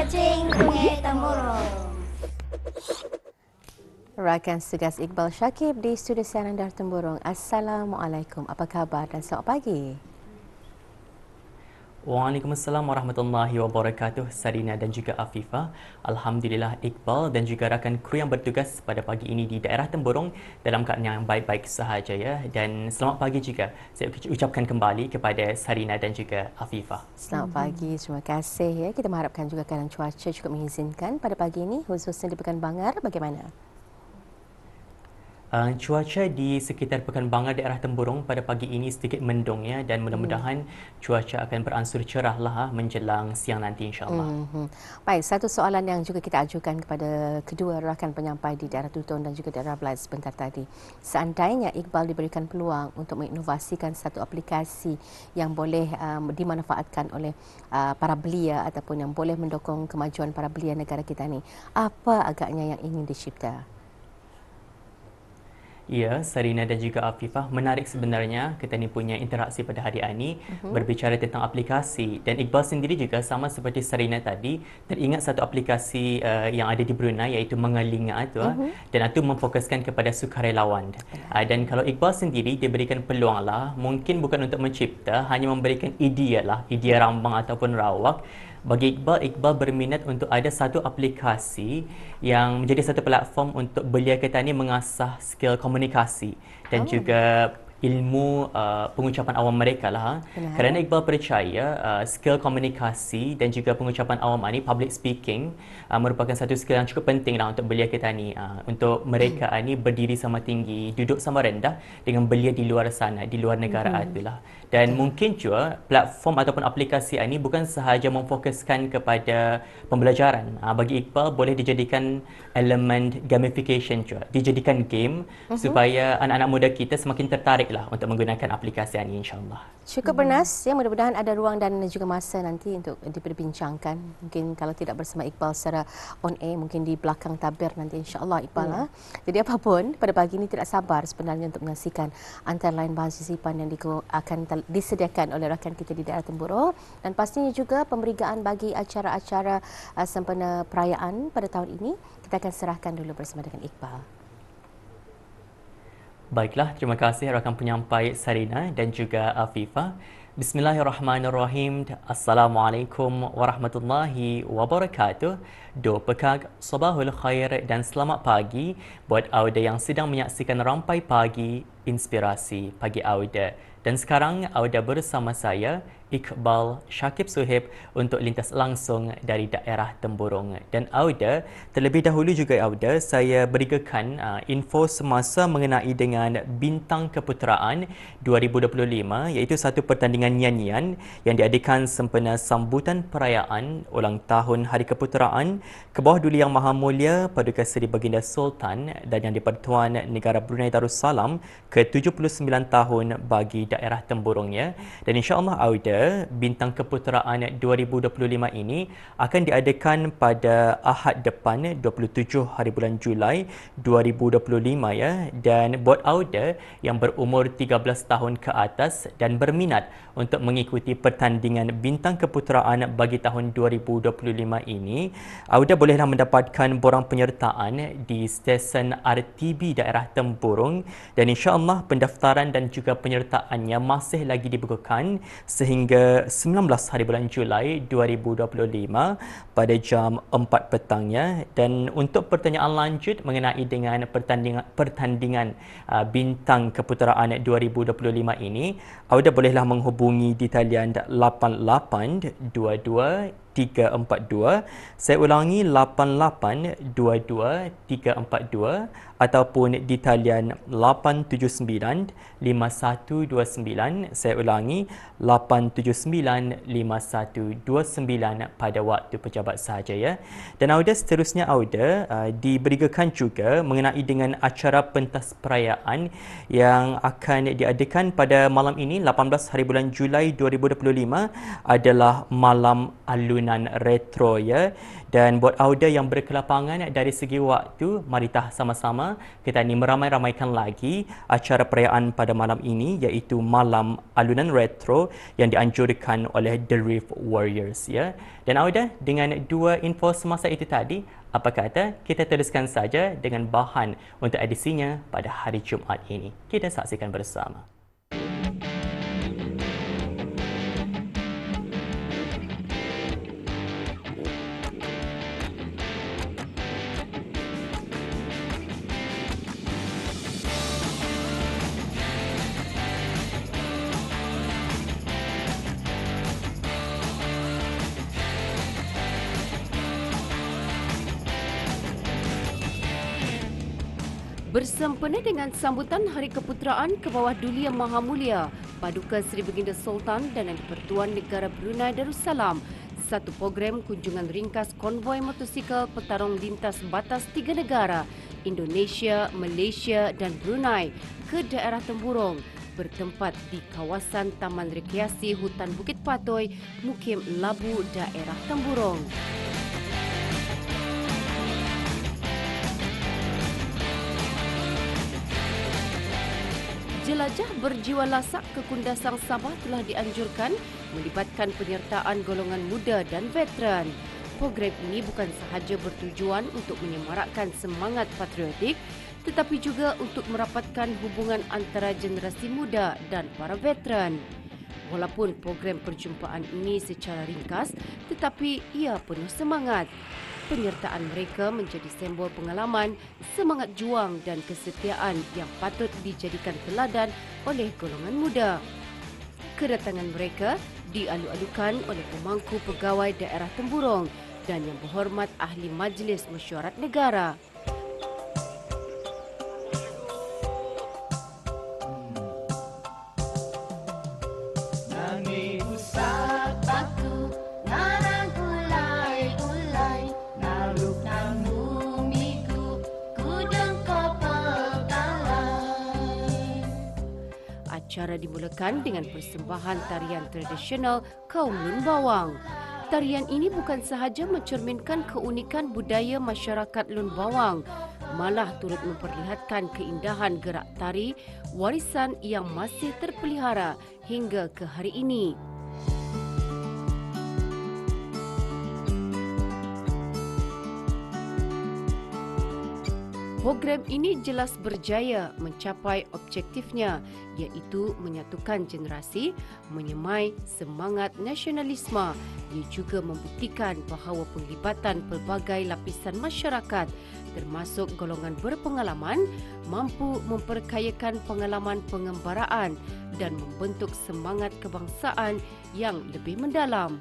Kucing Sungai Temurung. Rakan tugas Iqbal Syakib di Studio Siaran Dar Temburung. Assalamualaikum. Apa khabar dan selamat pagi? Waalaikumsalam warahmatullahi wabarakatuh, Sarina dan juga Afifah. Alhamdulillah Iqbal dan juga rakan kru yang bertugas pada pagi ini di daerah Temburung dalam keadaan yang baik-baik sahaja ya. Dan selamat pagi juga saya ucapkan kembali kepada Sarina dan juga Afifah. Selamat pagi, terima kasih ya. Kita mengharapkan juga keadaan cuaca cukup mengizinkan pada pagi ini khususnya di Pekan Bangar. Bagaimana? Cuaca di sekitar Pekan Bangar daerah Temburung pada pagi ini sedikit mendung ya, dan mudah-mudahan cuaca akan beransur cerah lah menjelang siang nanti insya-Allah. Baik, satu soalan yang juga kita ajukan kepada kedua rakan penyampai di daerah Tutun dan juga daerah Belait sebentar tadi. Seandainya Iqbal diberikan peluang untuk menginovasikan satu aplikasi yang boleh dimanfaatkan oleh para belia ataupun yang boleh mendukung kemajuan para belia negara kita ni, apa agaknya yang ingin dicipta? Ya, Sarina dan juga Afifah, menarik sebenarnya kita ni punya interaksi pada hari ini berbicara tentang aplikasi, dan Iqbal sendiri juga sama seperti Sarina tadi teringat satu aplikasi yang ada di Brunei iaitu Mengalinga tu, dan itu memfokuskan kepada sukarelawan. Dan kalau Iqbal sendiri diberikan peluang lah, mungkin bukan untuk mencipta, hanya memberikan idea lah, idea rambang ataupun rawak. Bagi Iqbal berminat untuk ada satu aplikasi yang menjadi satu platform untuk belia kita ni mengasah skill komunikasi dan juga ilmu pengucapan awam mereka lah. Kerana Iqbal percaya skill komunikasi dan juga pengucapan awam ni, public speaking, merupakan satu skill yang cukup penting lah untuk belia kita ni, untuk mereka ni berdiri sama tinggi, duduk sama rendah dengan belia di luar sana, di luar negara itulah. Dan mungkin juga platform ataupun aplikasi ini bukan sahaja memfokuskan kepada pembelajaran. Bagi Iqbal boleh dijadikan elemen gamification juga, dijadikan game supaya anak-anak muda kita semakin tertarik lah untuk menggunakan aplikasi ini insya-Allah. Cukup bernas ya, mudah-mudahan ada ruang dan juga masa nanti untuk diperbincangkan. Mungkin kalau tidak bersama Iqbal secara on air, mungkin di belakang tabir nanti insya-Allah Iqbal. Jadi apapun, pada pagi ini tidak sabar sebenarnya untuk menyaksikan antara lain bahan sisipan yang akan disediakan oleh rakan kita di daerah Temburung, dan pastinya juga pemberigaan bagi acara-acara sempena perayaan pada tahun ini. Kita akan serahkan dulu bersama dengan Iqbal. Baiklah, terima kasih rakan penyampai Sarina dan juga Afifah. Bismillahirrahmanirrahim. Assalamualaikum warahmatullahi wabarakatuh. Do pekak, sabahul khair dan selamat pagi buat Auda yang sedang menyaksikan Rampai Pagi Inspirasi Pagi Auda. Dan sekarang Auda bersama saya, Iqbal Syakib Suhaib, untuk lintas langsung dari daerah Temburung. Dan Auda, terlebih dahulu juga Auda, saya berikan info semasa mengenai dengan Bintang Keputeraan 2025, iaitu satu pertandingan nyanyian yang diadakan sempena sambutan perayaan ulang tahun Hari Keputeraan ke bawah Duli Yang Maha Mulia Paduka Seri Baginda Sultan dan Yang di-Pertuan Negara Brunei Darussalam ke-79 tahun bagi daerah Temburungnya. Dan insya-Allah Auda, Bintang Keputeraan 2025 ini akan diadakan pada Ahad depan 27 hari bulan Julai 2025 ya. Dan buat Auda yang berumur 13 tahun ke atas dan berminat untuk mengikuti pertandingan Bintang Keputeraan bagi tahun 2025 ini, Auda bolehlah mendapatkan borang penyertaan di stesen RTB daerah Temburung, dan insya-Allah pendaftaran dan juga penyertaannya masih lagi dibukukan sehingga 19 hari bulan Julai 2025 pada jam 4 petangnya. Dan untuk pertanyaan lanjut mengenai dengan pertandingan Bintang Keputeraan 2025 ini, Auda bolehlah menghubungi di talian 8822 342. Saya ulangi, 8822 342 ataupun di talian 879 5129. Saya ulangi, 879 5129 pada waktu pejabat sahaja ya. Dan Auda, seterusnya Auda diberikan juga mengenai dengan acara pentas perayaan yang akan diadakan pada malam ini 18 hari bulan Julai 2025 adalah Malam Alun alunan retro ya. Dan buat audio yang berkelapangan dari segi waktu, mari kita sama-sama kita ni meramai-ramaikan lagi acara perayaan pada malam ini, iaitu Malam Alunan Retro yang dianjurkan oleh The Reef Warriors ya. Dan Auda, dengan dua info semasa itu tadi, apa kata kita teruskan saja dengan bahan untuk edisinya pada hari Jumaat ini. Kita saksikan bersama. Bersempena dengan sambutan Hari Keputeraan ke bawah Duli Yang Maha Mulia Paduka Seri Baginda Sultan dan Di-Pertuan Negara Brunei Darussalam, satu program kunjungan ringkas konvoi motosikal petarung lintas batas tiga negara, Indonesia, Malaysia dan Brunei ke daerah Temburong bertempat di kawasan Taman Rekreasi Hutan Bukit Patoi, Mukim Labu, daerah Temburong. Jelajah berjiwa lasak ke Kundasang Sabah telah dianjurkan melibatkan penyertaan golongan muda dan veteran. Program ini bukan sahaja bertujuan untuk menyemarakkan semangat patriotik, tetapi juga untuk merapatkan hubungan antara generasi muda dan para veteran. Walaupun program perjumpaan ini secara ringkas, tetapi ia penuh semangat. Penyertaan mereka menjadi simbol pengalaman, semangat juang dan kesetiaan yang patut dijadikan teladan oleh golongan muda. Kedatangan mereka dialu-alukan oleh pemangku pegawai daerah Temburong dan Yang Berhormat Ahli Majlis Mesyuarat Negara. Acara dimulakan dengan persembahan tarian tradisional kaum Lun Bawang. Tarian ini bukan sahaja mencerminkan keunikan budaya masyarakat Lun Bawang, malah turut memperlihatkan keindahan gerak tari warisan yang masih terpelihara hingga ke hari ini. Program ini jelas berjaya mencapai objektifnya, iaitu menyatukan generasi, menyemai semangat nasionalisme. Ia juga membuktikan bahawa penglibatan pelbagai lapisan masyarakat, termasuk golongan berpengalaman, mampu memperkayakan pengalaman pengembaraan dan membentuk semangat kebangsaan yang lebih mendalam.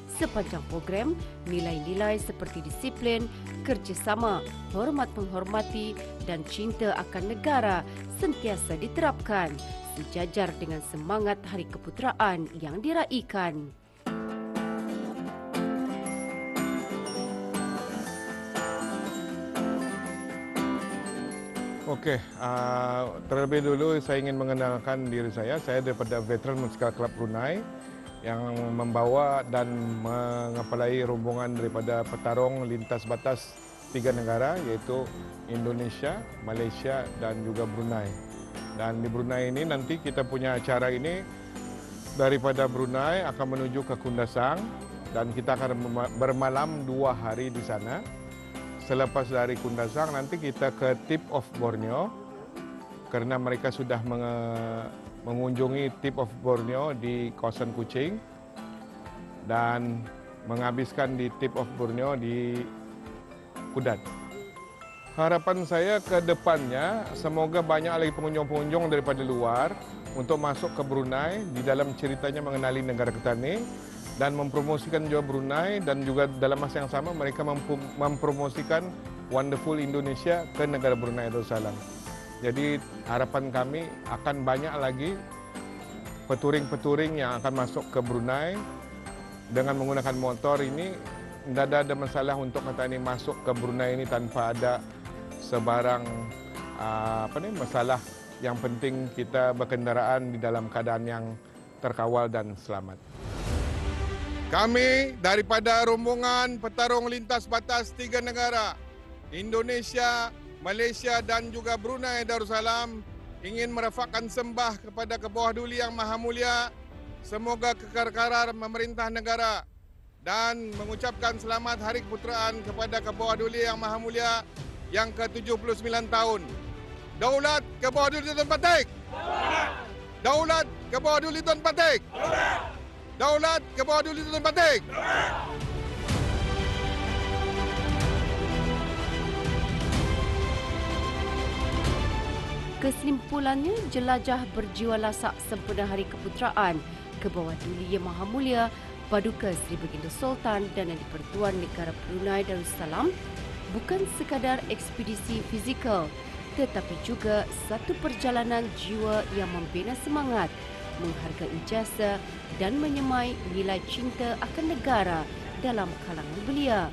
Sepanjang program, nilai-nilai seperti disiplin, kerjasama, hormat menghormati dan cinta akan negara sentiasa diterapkan, sejajar dengan semangat Hari Keputeraan yang diraikan. Okey, terlebih dulu saya ingin mengenalkan diri saya. Saya daripada Veteran Motosikal Club Brunei yang membawa dan mengepalai rombongan daripada petarung lintas batas tiga negara, iaitu Indonesia, Malaysia dan juga Brunei. Dan di Brunei ini nanti kita punya acara ini daripada Brunei akan menuju ke Kundasang dan kita akan bermalam 2 hari di sana. Selepas dari Kundasang nanti kita ke Tip of Borneo kerana mereka sudah mengunjungi Tip of Borneo di kawasan Kuching dan menghabiskan di Tip of Borneo di Kudat. Harapan saya ke depannya semoga banyak lagi pengunjung-pengunjung daripada luar untuk masuk ke Brunei, di dalam ceritanya mengenali negara kita ini dan mempromosikan juga Brunei, dan juga dalam masa yang sama mereka mempromosikan wonderful Indonesia ke negara Brunei Darussalam. Jadi harapan kami akan banyak lagi peturing-peturing yang akan masuk ke Brunei dengan menggunakan motor ini. Tidak ada masalah untuk kata ini masuk ke Brunei ini tanpa ada sebarang masalah. Yang penting kita berkendaraan di dalam keadaan yang terkawal dan selamat. Kami daripada rombongan petarung lintas batas 3 negara, Indonesia, Malaysia dan juga Brunei Darussalam, ingin merafakkan sembah kepada ke bawah duli Yang Maha Mulia, semoga kekal memerintah negara, dan mengucapkan selamat Hari Keputeraan kepada ke bawah duli Yang Maha Mulia yang ke-79 tahun. Daulat ke bawah duli Tuan Patik! Daulat ke bawah duli Tuan Patik! Daulat ke bawah duli Tuan Patik! Kesimpulannya, jelajah berjiwa lasak sempena Hari Keputeraan ke bawah duli Yang Maha Mulia Paduka Seri Baginda Sultan dan Yang di-Pertuan Negara Brunei Darussalam bukan sekadar ekspedisi fizikal, tetapi juga satu perjalanan jiwa yang membina semangat, menghargai jasa dan menyemai nilai cinta akan negara dalam kalangan belia.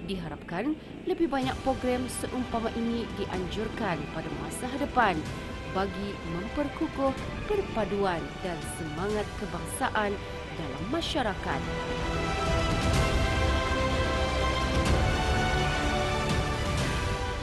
Diharapkan lebih banyak program seumpama ini dianjurkan pada masa hadapan bagi memperkukuh perpaduan dan semangat kebangsaan dalam masyarakat.